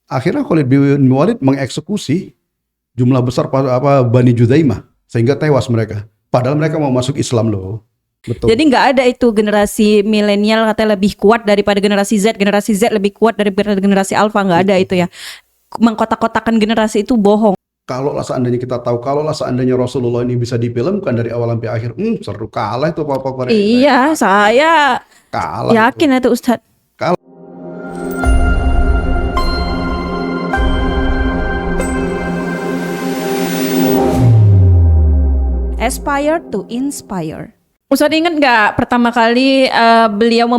akhirnya Khalid bin Walid mengeksekusi jumlah besar Bani Judaimah sehingga tewas mereka. Padahal mereka mau masuk Islam loh. Betul. Jadi nggak ada itu generasi milenial katanya lebih kuat daripada generasi Z lebih kuat daripada generasi Alpha, nggak ada itu ya. Mengkotak-kotakan generasi itu bohong. Kalau seandainya kita tahu, kalau seandainya Rasulullah ini bisa difilmkan dari awal sampai akhir, seru kalah itu apa-apa. Iya, saya kalah. Yakin itu Ustadz. Aspire to inspire. Ustadz ingat nggak pertama kali beliau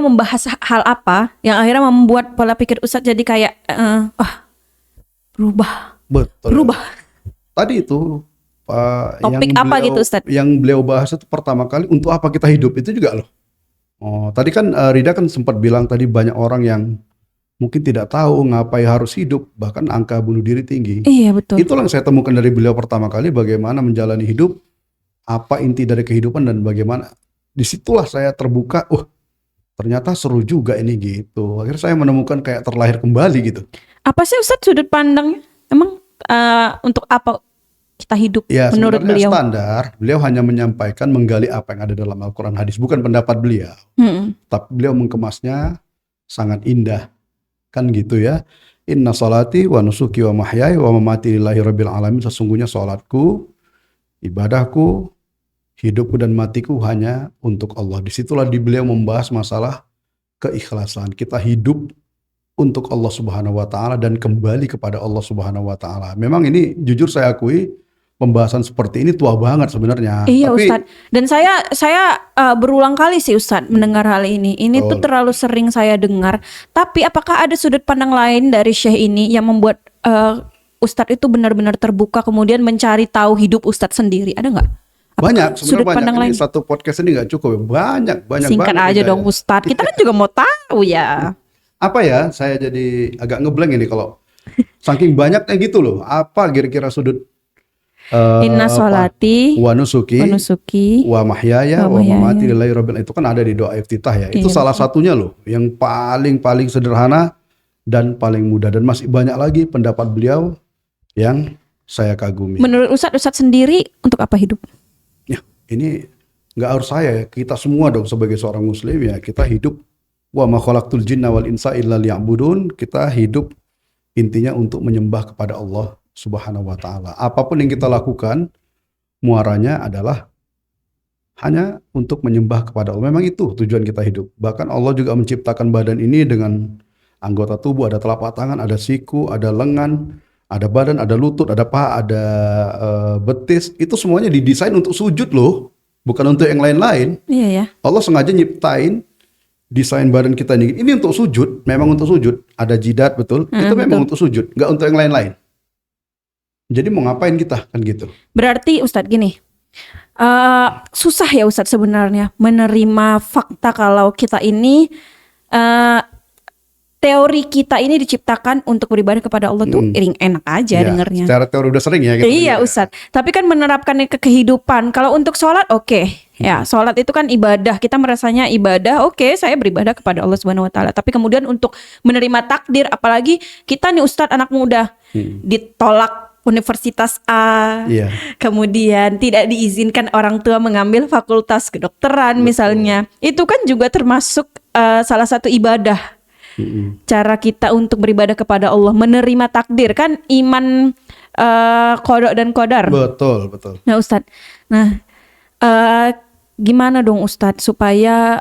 membahas hal apa yang akhirnya membuat pola pikir Ustadz jadi kayak berubah. Betul. Berubah. Tadi itu topik apa gitu Ustadz? Yang beliau bahas itu pertama kali untuk apa kita hidup itu juga loh. Tadi kan Rida kan sempat bilang tadi banyak orang yang mungkin tidak tahu ngapain harus hidup, bahkan angka bunuh diri tinggi. Iya betul. Itulah yang saya temukan dari beliau pertama kali, bagaimana menjalani hidup, apa inti dari kehidupan dan bagaimana. Disitulah saya terbuka, ternyata seru juga ini gitu. Akhirnya saya menemukan kayak terlahir kembali gitu. Apa sih Ustadz sudut pandangnya? Emang untuk apa kita hidup ya, menurut beliau? Standar, beliau hanya menyampaikan, menggali apa yang ada dalam Al-Quran hadis, bukan pendapat beliau. Tapi beliau mengemasnya sangat indah. Kan gitu ya. Inna salati wa nusuki wa mahyai wa mamati lillahi rabbil alamin. Sesungguhnya salatku, ibadahku, hidupku dan matiku hanya untuk Allah. Disitulah beliau membahas masalah keikhlasan. Kita hidup untuk Allah Subhanahu wa taala dan kembali kepada Allah Subhanahu wa taala. Memang ini jujur saya akui, pembahasan seperti ini tua banget sebenarnya. Iya Ustadz. Dan saya berulang kali sih Ustadz mendengar hal ini. Ini tuh terlalu sering saya dengar. Tapi apakah ada sudut pandang lain dari Syekh ini yang membuat Ustadz itu benar-benar terbuka kemudian mencari tahu hidup Ustadz sendiri? Ada nggak? Banyak, sudut pandang lain? Ini satu podcast ini nggak cukup. Banyak Singkat banget. aja dong Ustadz. Kita kan juga mau tahu ya. Apa ya? Saya jadi agak ngeblank ini kalau saking banyaknya gitu loh. Apa kira-kira sudut Inna sholati wa nusuki wa mahyaya wa mamati lillahi rabbil, itu kan ada di doa iftitah ya. Itu salah satunya loh yang paling sederhana dan paling mudah, dan masih banyak lagi pendapat beliau yang saya kagumi. Menurut Ustadz sendiri untuk apa hidup? Ya, ini nggak harus saya ya, kita semua dong sebagai seorang muslim ya, kita hidup wa ma khalaqtul jinna wal insa illa liya'budun. Kita hidup intinya untuk menyembah kepada Allah Subhanahu wa ta'ala. Apapun yang kita lakukan, muaranya adalah hanya untuk menyembah kepada Allah. Memang itu tujuan kita hidup. Bahkan Allah juga menciptakan badan ini dengan anggota tubuh, ada telapak tangan, ada siku, ada lengan, ada badan, ada lutut, ada paha, ada betis. Itu semuanya didesain untuk sujud loh, bukan untuk yang lain-lain. Iya ya. Allah sengaja nyiptain desain badan kita ini untuk sujud, memang untuk sujud. Ada jidat, betul. Itu memang untuk sujud, nggak untuk yang lain-lain. Jadi mau ngapain kita kan gitu. Berarti Ustadz gini, susah ya Ustadz sebenarnya menerima fakta kalau kita ini teori kita ini diciptakan untuk beribadah kepada Allah tuh enak aja dengernya. Secara teori udah sering ya. Gitu iya Ustadz. Tapi kan menerapkannya ke kehidupan. Kalau untuk sholat ya sholat itu kan ibadah. Kita merasanya ibadah. Saya beribadah kepada Allah Subhanahu Wa Taala. Tapi kemudian untuk menerima takdir, apalagi kita nih Ustadz anak muda ditolak Universitas A, kemudian tidak diizinkan orang tua mengambil fakultas kedokteran misalnya. Itu kan juga termasuk salah satu ibadah. Cara kita untuk beribadah kepada Allah, menerima takdir kan, iman qada dan qadar. Betul. Nah Ustadz, gimana dong Ustadz supaya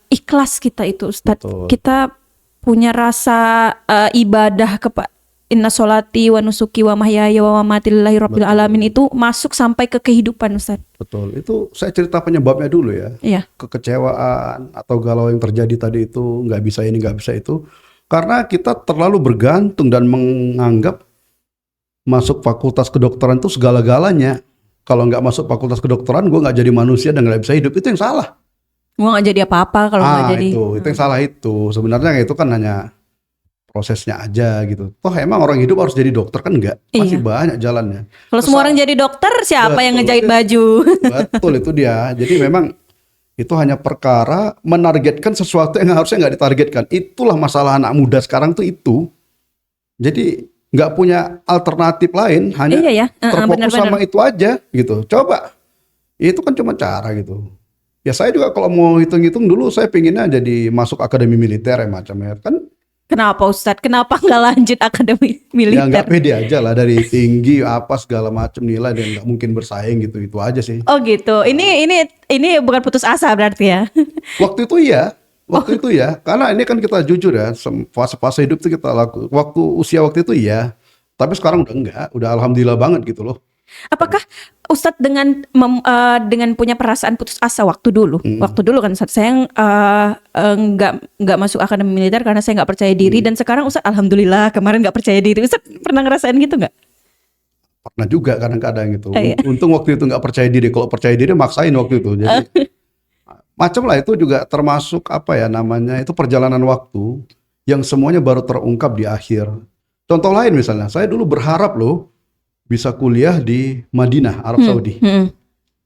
ikhlas kita itu Ustadz? Betul. Kita punya rasa ibadah kepada Inna sholati wa nusuki wa mahyaya wa mamati lillahi rabbil alamin itu masuk sampai ke kehidupan Ustaz. Betul. Itu saya cerita penyebabnya dulu ya. Iya. Kekecewaan atau galau yang terjadi tadi itu, nggak bisa ini, nggak bisa itu. Karena kita terlalu bergantung dan menganggap masuk fakultas kedokteran itu segala-galanya. Kalau nggak masuk fakultas kedokteran, gue nggak jadi manusia dan nggak bisa hidup. Itu yang salah. Gue nggak jadi apa-apa kalau nggak jadi. Itu yang salah itu. Sebenarnya itu kan hanya prosesnya aja gitu. Toh emang orang hidup harus jadi dokter kan enggak? Masih banyak jalannya. Kalau semua orang jadi dokter, siapa yang ngejahit baju? Betul, itu dia. Jadi memang Itu hanya perkara menargetkan sesuatu yang harusnya nggak ditargetkan. Itulah masalah anak muda sekarang tuh itu. Jadi nggak punya alternatif lain, hanya Iya ya, terfokus benar-benar. sama itu aja gitu. Coba, itu kan cuma cara gitu. Ya saya juga kalau mau hitung-hitung dulu saya pinginnya jadi masuk akademi militer ya macamnya kan. Kenapa Ustadz? Kenapa nggak lanjut akademi Ya nggak militer? pede aja lah dari tinggi apa segala macam nilai dan nggak mungkin bersaing gitu, itu aja sih. Oh gitu. Ini bukan putus asa berarti ya? Waktu itu iya, waktu itu ya, karena ini kan kita jujur ya, fase-fase hidup itu kita waktu usia waktu itu iya, tapi sekarang udah enggak, udah alhamdulillah banget gitu loh. Apakah Ustadz dengan punya perasaan putus asa waktu dulu kan Ustadz, saya nggak masuk akademi militer karena saya nggak percaya diri, dan sekarang Ustadz alhamdulillah kemarin nggak percaya diri. Ustadz pernah ngerasain gitu nggak? Pernah juga kadang-kadang gitu. Iya. Untung waktu itu nggak percaya diri, kalau percaya diri maksain waktu itu. Jadi macam lah itu juga termasuk apa ya namanya, itu perjalanan waktu yang semuanya baru terungkap di akhir. Contoh lain misalnya, saya dulu berharap loh bisa kuliah di Madinah, Arab Saudi.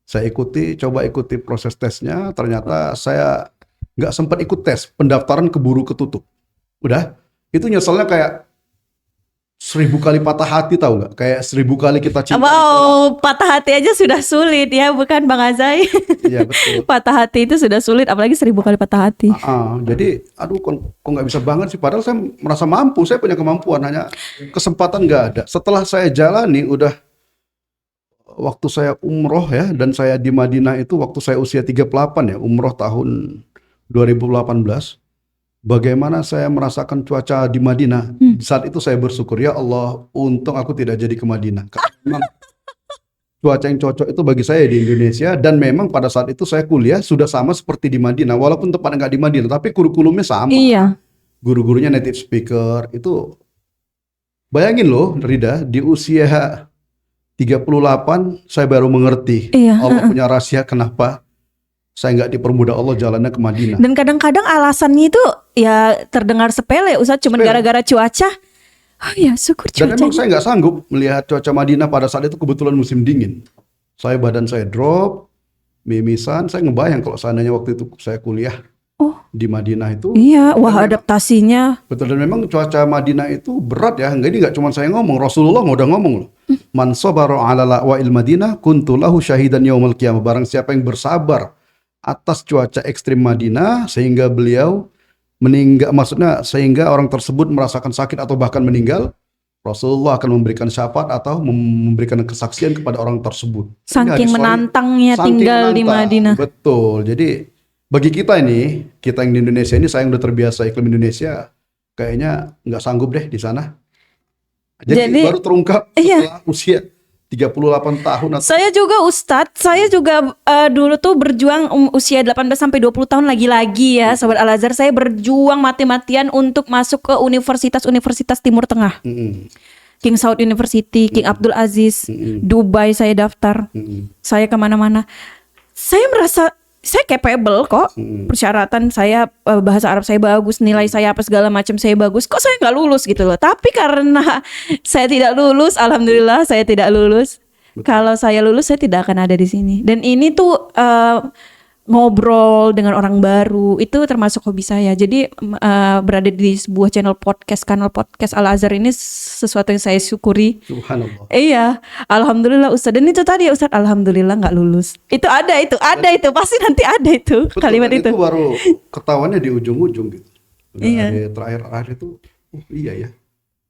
Saya coba ikuti proses tesnya, ternyata saya nggak sempat ikut tes, pendaftaran keburu ketutup. Udah, itu nyeselnya kayak 1000 kali patah hati, tahu nggak? Kayak 1000 kali kita cinta. Wow, patah hati aja sudah sulit ya, bukan Bang Azai? Iya betul. Patah hati itu sudah sulit, apalagi 1000 kali patah hati. Jadi, aduh, kok nggak bisa banget sih? Padahal saya merasa mampu, saya punya kemampuan, hanya kesempatan nggak ada. Setelah saya jalani, udah waktu saya umroh ya, dan saya di Madinah itu waktu saya usia 38 ya, umroh tahun 2018. Bagaimana saya merasakan cuaca di Madinah. Saat itu saya bersyukur, ya Allah, untung aku tidak jadi ke Madinah. Karena memang cuaca yang cocok itu bagi saya di Indonesia, dan memang pada saat itu saya kuliah sudah sama seperti di Madinah, walaupun tepatnya nggak di Madinah, tapi kurikulumnya sama. Iya. Guru-gurunya native speaker. Itu bayangin loh Rida, di usia 38 saya baru mengerti Iya, Allah punya rahasia kenapa saya nggak dipermudah Allah jalannya ke Madinah. Dan kadang-kadang alasannya itu ya terdengar sepele, Ustadz, cuman Sepele. gara-gara cuaca. Oh ya, syukur Dan memang cuacanya. saya nggak sanggup melihat cuaca Madinah pada saat itu, kebetulan musim dingin. Badan saya drop, mimisan. Saya ngebayang kalau seandainya waktu itu saya kuliah Oh di Madinah itu. iya, wah Dan memang- adaptasinya. Betul, dan memang cuaca Madinah itu berat ya. Ini nggak cuma saya ngomong, Rasulullah udah ngomong loh. Man sabara ala la'wa'il Madinah kuntu lahu syahidan yaumil qiyamah. Barang siapa yang bersabar atas cuaca ekstrim Madinah sehingga beliau meninggal, maksudnya sehingga orang tersebut merasakan sakit atau bahkan meninggal, Rasulullah akan memberikan syafaat atau memberikan kesaksian kepada orang tersebut. Ini Saking hadis sahih. menantangnya Saking tinggal di menantang. Madinah. Betul. Jadi bagi kita ini, kita yang di Indonesia ini, saya yang udah terbiasa iklim Indonesia, kayaknya nggak sanggup deh di sana. Jadi baru terungkap setelah usia 38 tahun. Saya juga Ustadz, saya juga dulu tuh berjuang usia 18 sampai 20 tahun lagi-lagi ya, Sobat Al-Azhar, saya berjuang mati-matian untuk masuk ke universitas-universitas Timur Tengah. King Saud University, King Abdul Aziz, Dubai saya daftar. Saya kemana-mana. Saya merasa saya capable kok, persyaratan saya, bahasa Arab saya bagus, nilai saya apa segala macam saya bagus, kok saya nggak lulus gitu loh. Tapi karena saya tidak lulus, alhamdulillah saya tidak lulus. Kalau saya lulus saya tidak akan ada di sini. Dan ini tuh ngobrol dengan orang baru itu termasuk hobi saya. Jadi berada di sebuah kanal podcast Al-Azhar ini sesuatu yang saya syukuri. Subhanallah. Iya, alhamdulillah Ustaz. Dan itu tadi Ustaz, alhamdulillah nggak lulus. Itu pasti nanti ada itu. Betul, kalimat dan itu. itu baru ketahuannya di ujung-ujung gitu. Udah Iya. di terakhir itu, iya ya.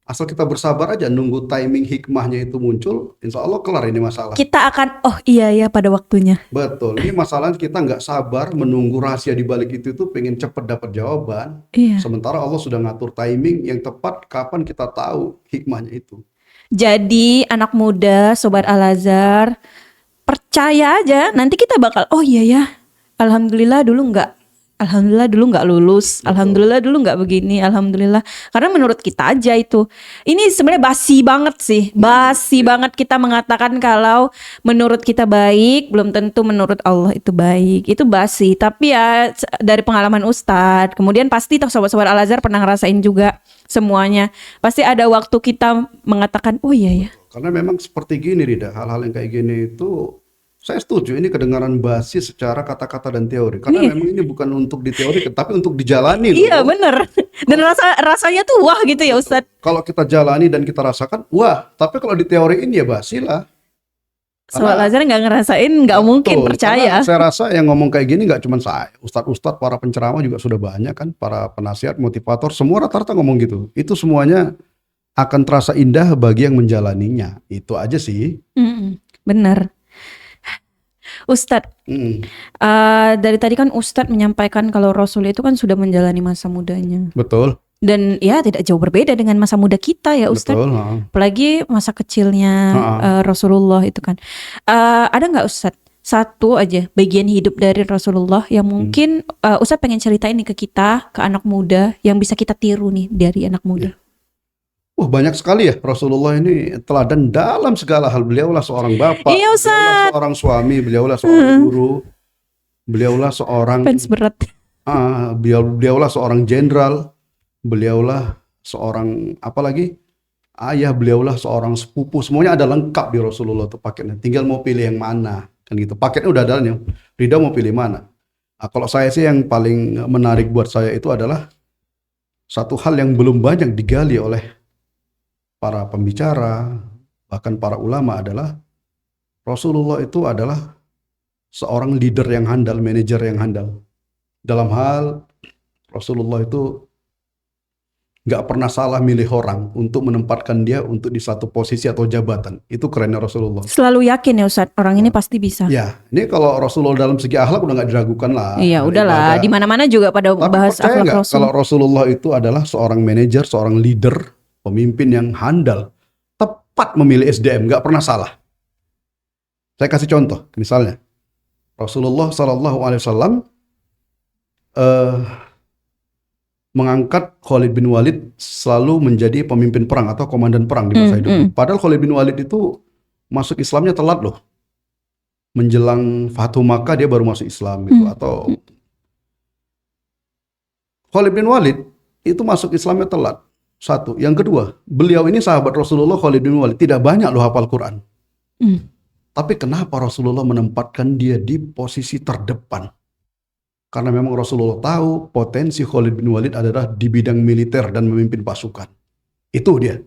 Asal kita bersabar aja nunggu timing hikmahnya itu muncul, insya Allah kelar ini masalah. Kita akan, oh iya ya pada waktunya. Betul, ini masalahnya kita nggak sabar menunggu rahasia di balik itu pengen cepet dapat jawaban. Iya. Sementara Allah sudah ngatur timing yang tepat kapan kita tahu hikmahnya itu. Jadi anak muda, Sobat Al-Azhar, percaya aja nanti kita bakal, oh iya ya, alhamdulillah dulu nggak lulus, alhamdulillah dulu nggak begini, alhamdulillah. Karena menurut kita aja itu, ini sebenarnya basi banget sih, basi banget kita mengatakan kalau menurut kita baik, belum tentu menurut Allah itu baik. Itu basi. Tapi ya dari pengalaman Ustadz, kemudian pasti sobat-sobat Al-Azhar pernah ngerasain juga semuanya. Pasti ada waktu kita mengatakan, oh iya ya. Karena memang seperti gini Rida, hal-hal yang kayak gini itu Saya setuju ini kedengaran basi secara kata-kata dan teori. Karena Iya. memang ini bukan untuk diteorikan, tapi untuk dijalani Iya loh. bener. Dan rasanya tuh wah gitu ya Ustadz. Kalau kita jalani dan kita rasakan, wah. Tapi kalau diteoriin ya basi lah. Sobat Karena Lazar nggak ngerasain nggak mungkin betul, percaya. karena saya rasa yang ngomong kayak gini nggak cuma saya. Ustadz-ustadz, para penceramah juga sudah banyak kan. Para penasihat, motivator, semua rata-rata ngomong gitu. Itu semuanya akan terasa indah bagi yang menjalaninya. Itu aja sih. Bener. Ustadz, Mm, dari tadi kan Ustadz menyampaikan kalau Rasul itu kan sudah menjalani masa mudanya. betul, Dan ya tidak jauh berbeda dengan masa muda kita ya Ustadz. betul. Ha. Apalagi masa kecilnya Ha-ha. Rasulullah itu kan. Ada nggak Ustadz satu aja bagian hidup dari Rasulullah yang mungkin Ustadz pengen ceritain nih ke kita, ke anak muda yang bisa kita tiru nih dari anak muda. Banyak sekali ya Rasulullah ini teladan dalam segala hal. Beliaulah seorang bapak, Iya, beliaulah Ustaz. seorang suami, beliaulah seorang guru, beliaulah seorang Fans berat. beliaulah seorang jenderal, beliaulah seorang apalagi ayah, beliaulah seorang sepupu. Semuanya ada lengkap di Rasulullah itu paketnya. Tinggal mau pilih yang mana kan gitu. Paketnya udah ada nih. Ridha mau pilih mana? Nah, kalau saya sih yang paling menarik buat saya itu adalah satu hal yang belum banyak digali oleh para pembicara, bahkan para ulama adalah Rasulullah itu adalah seorang leader yang handal, manajer yang handal. Dalam hal Rasulullah itu nggak pernah salah milih orang untuk menempatkan dia untuk di satu posisi atau jabatan. Itu kerennya Rasulullah. Selalu yakin ya Ustadz, orang ini pasti bisa. Ya, ini kalau Rasulullah dalam segi akhlak udah nggak diragukan lah. Iya, udahlah. Di mana-mana juga pada Tapi bahas percaya akhlak nggak Rasul. kalau Rasulullah itu adalah seorang manajer, seorang leader, pemimpin yang handal, tepat memilih SDM, nggak pernah salah. Saya kasih contoh, misalnya Rasulullah Shallallahu Alaihi Wasallam mengangkat Khalid bin Walid selalu menjadi pemimpin perang atau komandan perang di masa hidupnya. Padahal Khalid bin Walid itu masuk Islamnya telat loh. Menjelang Fathu Makkah dia baru masuk Islam gitu. Atau Khalid bin Walid itu masuk Islamnya telat. Satu. Yang kedua, beliau ini sahabat Rasulullah Khalid bin Walid tidak banyak loh hafal Quran. Tapi kenapa Rasulullah menempatkan dia di posisi terdepan? Karena memang Rasulullah tahu potensi Khalid bin Walid adalah di bidang militer dan memimpin pasukan. Itu dia.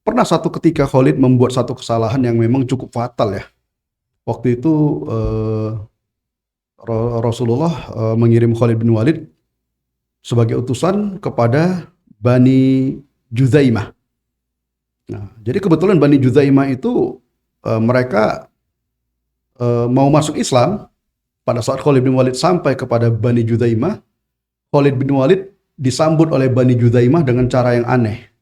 Pernah satu ketika Khalid membuat satu kesalahan yang memang cukup fatal ya. Waktu itu Rasulullah mengirim Khalid bin Walid sebagai utusan kepada Bani Juzaimah. Nah, jadi kebetulan Bani Juzaimah itu mereka mau masuk Islam. Pada saat Khalid bin Walid sampai kepada Bani Juzaimah, Khalid bin Walid disambut oleh Bani Juzaimah dengan cara yang aneh.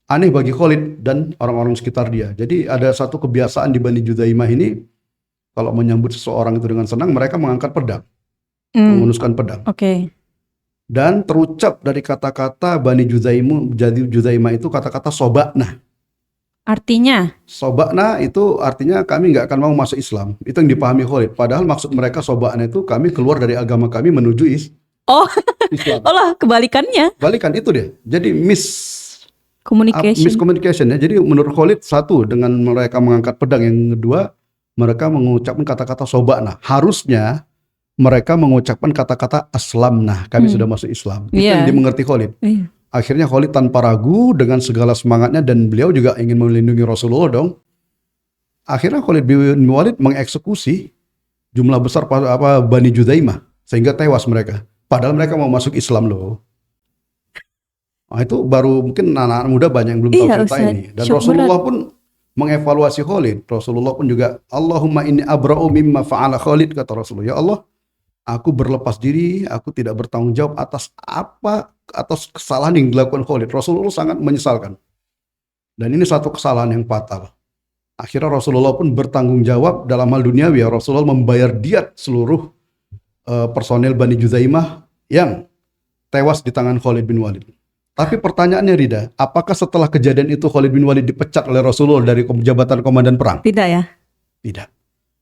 Aneh bagi Khalid dan orang-orang sekitar dia. Jadi ada satu kebiasaan di Bani Juzaimah ini, kalau menyambut seseorang itu dengan senang, mereka mengangkat pedang, menghunuskan pedang. Oke. Dan terucap dari kata-kata Bani Juzaimah itu kata-kata sobakna. Artinya? Sobakna itu artinya kami nggak akan mau masuk Islam. Itu yang dipahami Khalid. Padahal maksud mereka sobakna itu kami keluar dari agama kami menuju Oh, Islam. olah kebalikannya. Balikan itu dia. Jadi Communication. miscommunication ya. Jadi menurut Khalid satu dengan mereka mengangkat pedang, yang kedua mereka mengucapkan kata-kata sobakna. Harusnya mereka mengucapkan kata-kata aslamna. Kami sudah masuk Islam. Itu yang dimengerti Khalid. Akhirnya Khalid tanpa ragu dengan segala semangatnya, dan beliau juga ingin melindungi Rasulullah dong. Akhirnya Khalid bin Walid mengeksekusi jumlah besar Bani Juzaimah sehingga tewas mereka. Padahal mereka mau masuk Islam loh. Nah, itu baru mungkin anak-anak muda banyak yang belum tahu cerita ini. Dan Rasulullah pun mengevaluasi Khalid. Rasulullah pun juga, Allahumma inni abra'u mimma fa'ala Khalid, kata Rasulullah. Ya Allah, aku berlepas diri, aku tidak bertanggung jawab atas kesalahan yang dilakukan Khalid. Rasulullah sangat menyesalkan. Dan ini satu kesalahan yang fatal. Akhirnya Rasulullah pun bertanggung jawab dalam hal duniawi. Rasulullah membayar diat seluruh personel Bani Juzaimah yang tewas di tangan Khalid bin Walid. Tapi pertanyaannya Rida, apakah setelah kejadian itu Khalid bin Walid dipecat oleh Rasulullah dari jabatan komandan perang? Tidak ya? Tidak.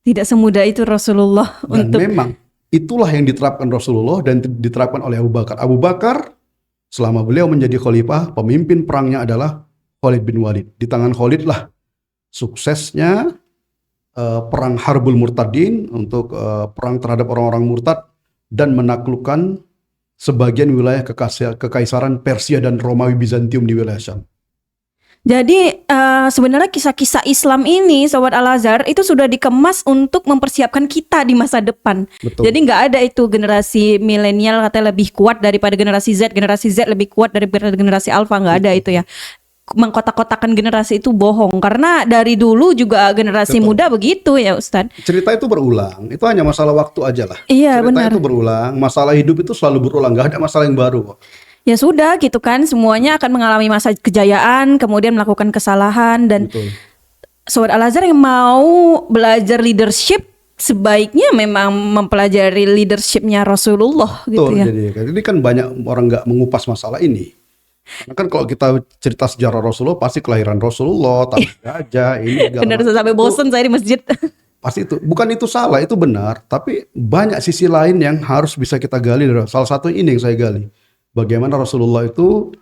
Tidak semudah itu Rasulullah Dan memang itulah yang diterapkan Rasulullah dan diterapkan oleh Abu Bakar. Abu Bakar selama beliau menjadi khalifah, pemimpin perangnya adalah Khalid bin Walid. Di tangan Khalid lah suksesnya perang Harbul Murtadin, untuk perang terhadap orang-orang murtad dan menaklukkan sebagian wilayah kekaisaran Persia dan Romawi Bizantium di wilayah Syam. Jadi sebenarnya kisah-kisah Islam ini, Sobat Al-Azhar, itu sudah dikemas untuk mempersiapkan kita di masa depan. Betul. Jadi nggak ada itu generasi milenial katanya lebih kuat daripada generasi Z lebih kuat daripada generasi Alpha, nggak ada itu ya. Mengkotak-kotakan generasi itu bohong, karena dari dulu juga generasi Betul. muda begitu ya Ustadz. Cerita itu berulang, itu hanya masalah waktu aja lah. Iya, Cerita benar. itu berulang, masalah hidup itu selalu berulang, nggak ada masalah yang baru kok. Ya sudah gitu kan, semuanya akan mengalami masa kejayaan, kemudian melakukan kesalahan. Dan Betul. Sobat Al-Azhar yang mau belajar leadership sebaiknya memang mempelajari leadershipnya Rasulullah gitu Betul, ya. jadi kan banyak orang nggak mengupas masalah ini. Karena kan kalau kita cerita sejarah Rasulullah, pasti kelahiran Rasulullah, tapi aja ini segala Benar, macam. sampai bosen saya di masjid. Pasti itu, bukan itu salah, itu benar. Tapi banyak sisi lain yang harus bisa kita gali. Salah satu ini yang saya gali. Bagaimana Rasulullah itu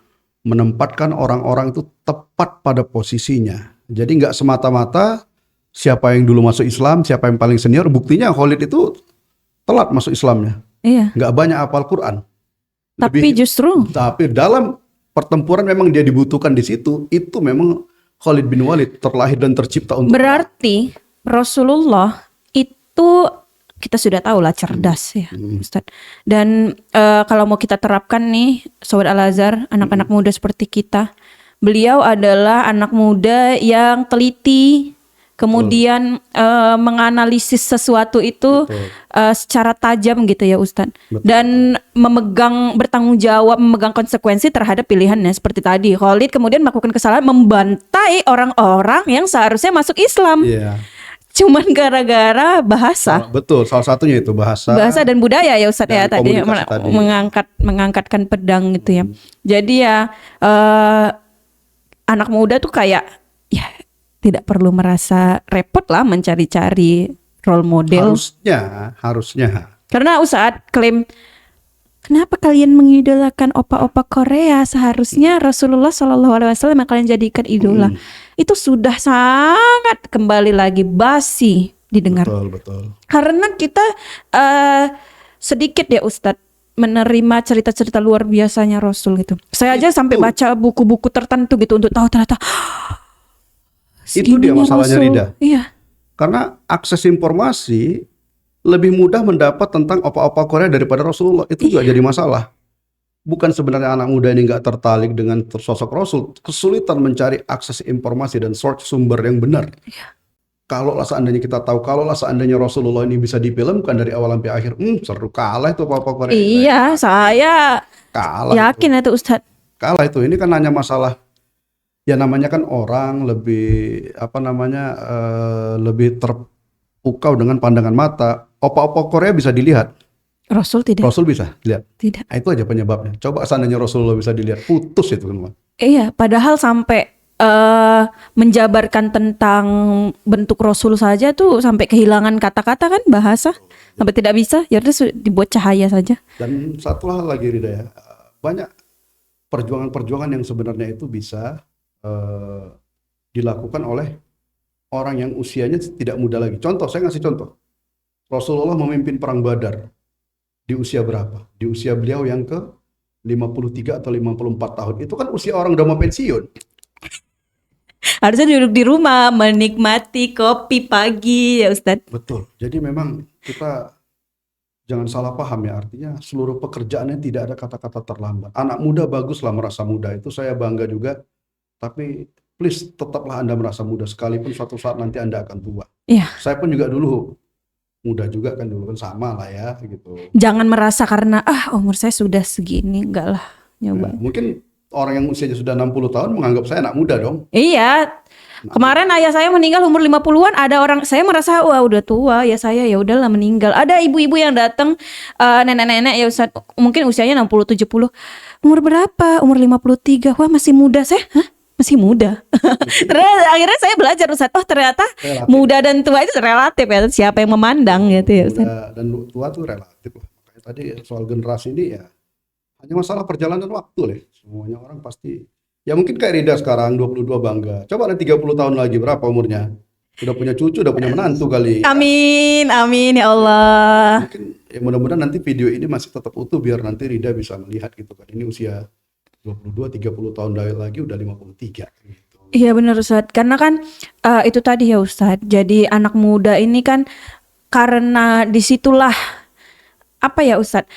menempatkan orang-orang itu tepat pada posisinya. Jadi nggak semata-mata siapa yang dulu masuk Islam, siapa yang paling senior. Buktinya Khalid itu telat masuk Islamnya. Iya. Nggak banyak hafal Quran. Tapi justru Tapi dalam pertempuran memang dia dibutuhkan di situ. Itu memang Khalid bin Walid terlahir dan tercipta untuk berarti Rasulullah itu kita sudah tahu lah cerdas ya Ustadz. Dan kalau mau kita terapkan nih Sobat Al-Azhar, anak-anak muda seperti kita, beliau adalah anak muda yang teliti, kemudian menganalisis sesuatu itu secara tajam gitu ya Ustadz. Dan bertanggung jawab, memegang konsekuensi terhadap pilihannya. Seperti tadi Khalid kemudian melakukan kesalahan, membantai orang-orang yang seharusnya masuk Islam. Iya. Cuman gara-gara bahasa. Betul, salah satunya itu bahasa. Bahasa dan budaya ya Ustadz ya Dan tadi, komunikasi tadi. mengangkatkan pedang gitu ya. Jadi ya anak muda tuh kayak ya tidak perlu merasa repot lah mencari-cari role model. Harusnya. Karena saat klaim kenapa kalian mengidolakan opa-opa Korea, seharusnya Rasulullah SAW yang kalian jadikan idola. Itu sudah sangat kembali lagi basi didengar. Betul. Karena kita sedikit ya Ustadz menerima cerita-cerita luar biasanya Rasul gitu. Saya aja sampai baca buku-buku tertentu gitu untuk tahu ternyata itu dia masalahnya Rasul. Rida. Iya. Karena akses informasi lebih mudah mendapat tentang opa-opa Korea daripada Rasulullah. Itu juga jadi masalah. Bukan sebenarnya anak muda ini nggak tertarik dengan sosok Rasul, kesulitan mencari akses informasi dan source sumber yang benar. Kalaulah seandainya kita tahu, kalaulah seandainya Rasulullah ini bisa difilmkan dari awal sampai akhir, seru kalah itu apa-apa Korea. Iya, saya Kalah yakin itu Ustadz. Kalah itu. Ini kan hanya masalah, ya namanya kan orang lebih lebih terpukau dengan pandangan mata. Opa-opa Korea bisa dilihat. Rasul tidak. Rasul bisa dilihat. Tidak. Nah, itu aja penyebabnya. Coba seandainya Rasulullah bisa dilihat, putus itu kan. Iya, padahal sampai menjabarkan tentang bentuk Rasul saja tuh sampai kehilangan kata-kata kan, bahasa sampai tidak bisa. Ya udah dibuat cahaya saja. Dan satu hal lagi Rida ya, banyak perjuangan-perjuangan yang sebenarnya itu bisa dilakukan oleh orang yang usianya tidak muda lagi. Contoh, saya ngasih contoh. Rasulullah memimpin perang Badar di usia berapa? Di usia beliau yang ke 53 atau 54 tahun. Itu kan usia orang udah mau pensiun. Harusnya duduk di rumah menikmati kopi pagi ya Ustadz. Betul. Jadi memang kita jangan salah paham ya, artinya seluruh pekerjaannya tidak ada kata-kata terlambat. Anak muda baguslah merasa muda, itu saya bangga juga. Tapi please tetaplah Anda merasa muda, sekalipun suatu saat nanti Anda akan tua. Iya. Saya pun juga dulu muda juga kan, dulu kan sama lah ya gitu. Jangan merasa karena umur saya sudah segini, enggak lah, nyoba. Nah, mungkin orang yang usianya sudah 60 tahun menganggap saya anak muda dong. Iya. Kemarin ayah saya meninggal umur 50-an, ada orang saya merasa wah udah tua ya saya, ya udahlah meninggal. Ada ibu-ibu yang datang, nenek-nenek ya Ustaz, mungkin usianya 60 70. Umur berapa? Umur 53. Wah, masih muda saya. Hah? Masih muda. Terus akhirnya saya belajar Ustaz, ternyata Relatif. muda dan tua itu relatif ya, siapa yang memandang gitu ya Ustaz. Muda dan tua tuh relatif lah. Makanya tadi soal generasi ini ya hanya masalah perjalanan waktu lah. Semuanya orang pasti, ya mungkin kayak Rida sekarang 22 bangga. Coba nanti 30 tahun lagi berapa umurnya? Udah punya cucu, udah punya menantu kali. Amin, amin ya Allah. Mungkin ya mudah-mudahan nanti video ini masih tetap utuh biar nanti Rida bisa melihat gitu kan. Ini usia 22-30 tahun lagi udah 53 gitu. Iya benar Ustadz, karena kan itu tadi ya Ustadz. Jadi anak muda ini kan karena disitulah apa ya Ustadz,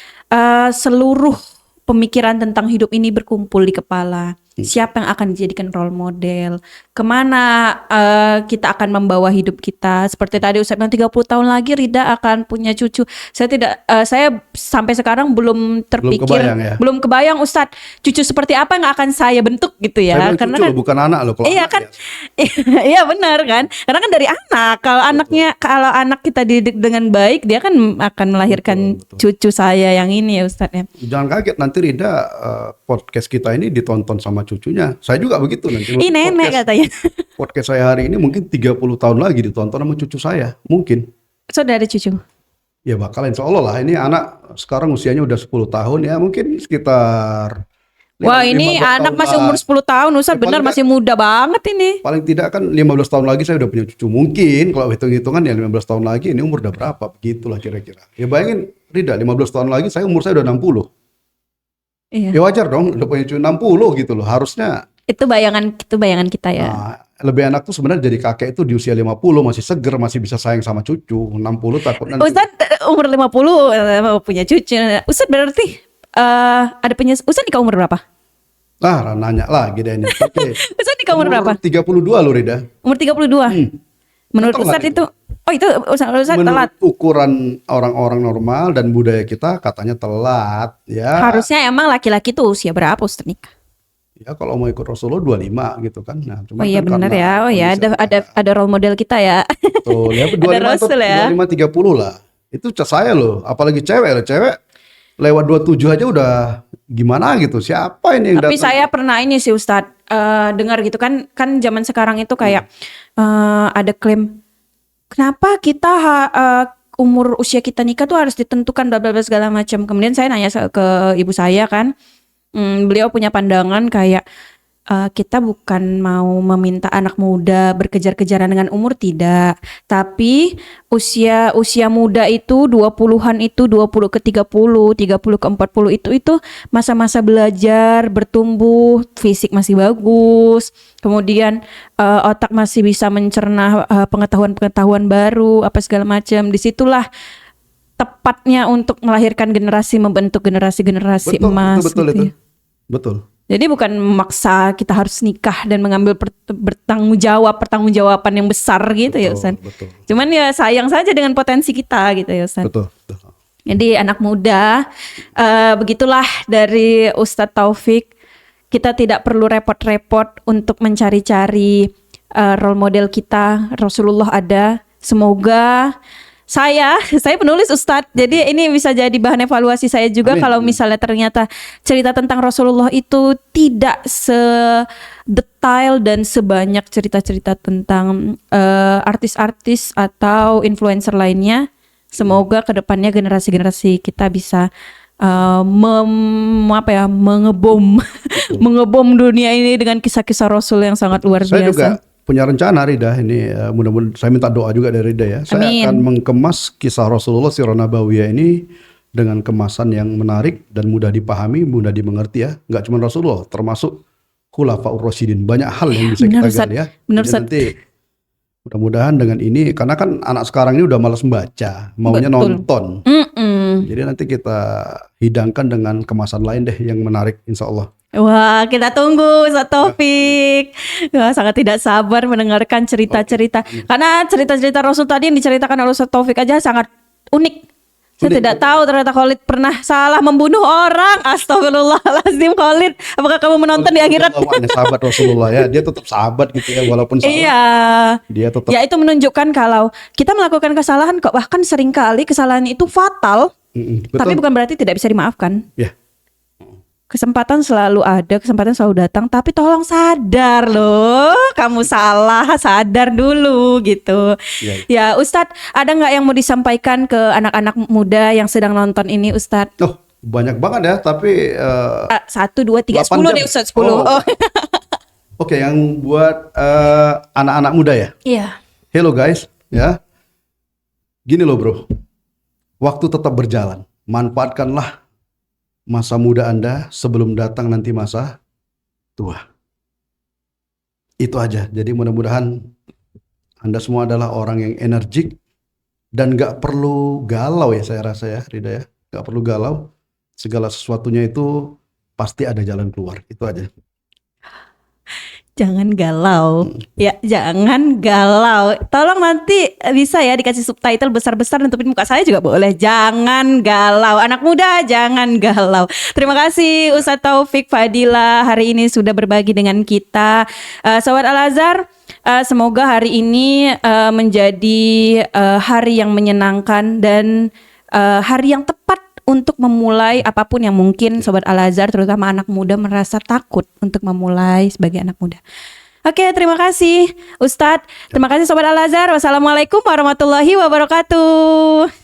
seluruh pemikiran tentang hidup ini berkumpul di kepala. Siapa yang akan dijadikan role model? Kemana kita akan membawa hidup kita? Seperti tadi Ustadz bilang 30 tahun lagi Rida akan punya cucu. Saya sampai sekarang belum terpikir, kebayang ya? belum kebayang Ustadz cucu seperti apa yang akan saya bentuk gitu ya. Saya bilang Karena cucu kan loh, bukan anak loh. Kalau iya anak kan, ya. iya benar kan. Karena kan dari anak. Kalau anak kita dididik dengan baik, dia kan akan melahirkan cucu saya yang ini ya Ustadz ya. Jangan kaget nanti Rida podcast kita ini ditonton sama cucunya. Saya juga begitu nanti. Ih nenek katanya. Podcast saya hari ini mungkin 30 tahun lagi ditonton sama cucu saya. Mungkin. Saudara cucu. Ya bakal insya Allah lah. Ini anak sekarang usianya udah 10 tahun ya. Mungkin sekitar Wah ini 15 anak tahun masih lah. umur 10 tahun Ustadz, Ya, benar paling masih muda banget ini. Paling tidak kan 15 tahun lagi saya udah punya cucu. Mungkin kalau hitung-hitungan ya 15 tahun lagi ini umur udah berapa. Begitulah kira-kira. Ya bayangin Rida 15 tahun lagi umur saya udah 60. Iya. Ya wajar dong udah punya cucu 60 gitu loh. Harusnya Itu bayangan kita ya. lebih enak tuh sebenarnya jadi kakek itu di usia 50 masih seger, masih bisa sayang sama cucu. 60 takut nanti. Ustadz umur 50 punya cucu. Ustadz berarti ada punya Ustadz nikah umur berapa? Nah, nanya lagi deh ini. Oke. Ustadz nikah umur berapa? 32 loh Rida. Umur 32. Menurut Telat Ustadz itu. itu Ustadz telat. Menurut ukuran orang-orang normal dan budaya kita katanya telat ya. Harusnya emang laki-laki tuh usia berapa Ustadz nikah? Ya kalau mau ikut Rasulullah 25 gitu kan. Nah, cuma Oh iya kan benar karena ya. Oh ya ada role model kita ya. betul ya 25 Ada Rasul ya. 25 30 lah. Itu saya loh, apalagi cewek loh. Cewek lewat 27 aja udah gimana gitu. Siapa ini yang Tapi datang? saya pernah ini sih Ustadz dengar gitu kan zaman sekarang itu kayak ada klaim kenapa kita umur usia kita nikah tuh harus ditentukan bla bla bla segala macam. Kemudian saya nanya ke ibu saya kan, beliau punya pandangan kayak kita bukan mau meminta anak muda berkejar-kejaran dengan umur, tidak. Tapi usia muda itu 20-an itu 20 ke 30, 30 ke 40 itu masa-masa belajar, bertumbuh, fisik masih bagus. Kemudian otak masih bisa mencerna pengetahuan-pengetahuan baru, apa segala macam. Disitulah tepatnya untuk melahirkan generasi, membentuk generasi-generasi emas. Betul gitu itu. ya. Betul. Jadi bukan memaksa kita harus nikah dan mengambil pertanggungjawaban yang besar gitu ya Ustaz. Betul. Cuman ya sayang saja dengan potensi kita gitu ya Ustaz. Betul. Jadi anak muda begitulah dari Ustadz Taufik. Kita tidak perlu repot-repot untuk mencari-cari role model kita. Rasulullah ada. Semoga saya penulis Ustadz, jadi ini bisa jadi bahan evaluasi saya juga. Amin. Kalau misalnya ternyata cerita tentang Rasulullah itu tidak sedetail dan sebanyak cerita-cerita tentang artis-artis atau influencer lainnya. Semoga kedepannya generasi-generasi kita bisa mengebom dunia ini dengan kisah-kisah Rasul yang sangat luar biasa. Saya juga punya rencana Rida ini mudah-mudahan saya minta doa juga dari Rida ya. Saya Amin. akan mengemas kisah Rasulullah Sirah Nabawiyah ini dengan kemasan yang menarik dan mudah dipahami, mudah dimengerti ya. Enggak cuma Rasulullah, termasuk Khulafaur Rasyidin. Banyak hal yang bisa Benar, kita Ustaz. gali ya. Benar, Jadi Ustaz. nanti mudah-mudahan dengan ini karena kan anak sekarang ini udah malas membaca, maunya Betul. nonton. Mm-mm. Jadi nanti kita hidangkan dengan kemasan lain deh yang menarik insya Allah. Wah, kita tunggu Ustadz Taufik. Wah, sangat tidak sabar mendengarkan cerita-cerita. Karena cerita-cerita Rasul tadi yang diceritakan oleh Ustadz Taufik aja sangat unik. Saya Unik, tidak betul. tahu ternyata Khalid pernah salah membunuh orang. Astagfirullahaladzim Khalid. Apakah kamu menonton di akhirat? Hanya sahabat Rasulullah ya, dia tetap sahabat gitu ya walaupun salah. Iya. Dia tetap Ya itu menunjukkan kalau kita melakukan kesalahan kok, bahkan seringkali kesalahan itu fatal. betul. Tapi bukan berarti tidak bisa dimaafkan. Ya. Kesempatan selalu ada, kesempatan selalu datang, tapi tolong sadar loh, kamu salah, sadar dulu gitu. Ya. Ya Ustadz, ada nggak yang mau disampaikan ke anak-anak muda yang sedang nonton ini Ustadz? Oh, banyak banget ya, tapi 1, 2, 3, 10 8 jam. deh Ustadz, 10. Oh. Oke, yang buat anak-anak muda ya. Iya. Hello guys, ya. Gini loh bro, waktu tetap berjalan. Manfaatkanlah masa muda Anda sebelum datang nanti masa tua. Itu aja. Jadi mudah-mudahan Anda semua adalah orang yang energik dan gak perlu galau ya, saya rasa ya Rida ya. Gak perlu galau. Segala sesuatunya itu pasti ada jalan keluar. Itu aja. Jangan galau. Ya, jangan galau. Tolong nanti bisa ya dikasih subtitle besar-besar nutupin muka saya juga boleh. Jangan galau. Anak muda jangan galau. Terima kasih Ustadz Taufik Fadila hari ini sudah berbagi dengan kita. Sobat Al-Azhar, semoga hari ini menjadi hari yang menyenangkan dan hari yang tepat untuk memulai apapun yang mungkin Sobat Al-Azhar terutama anak muda merasa takut untuk memulai sebagai anak muda. Oke, terima kasih Ustadz. Terima kasih Sobat Al-Azhar. Wassalamualaikum warahmatullahi wabarakatuh.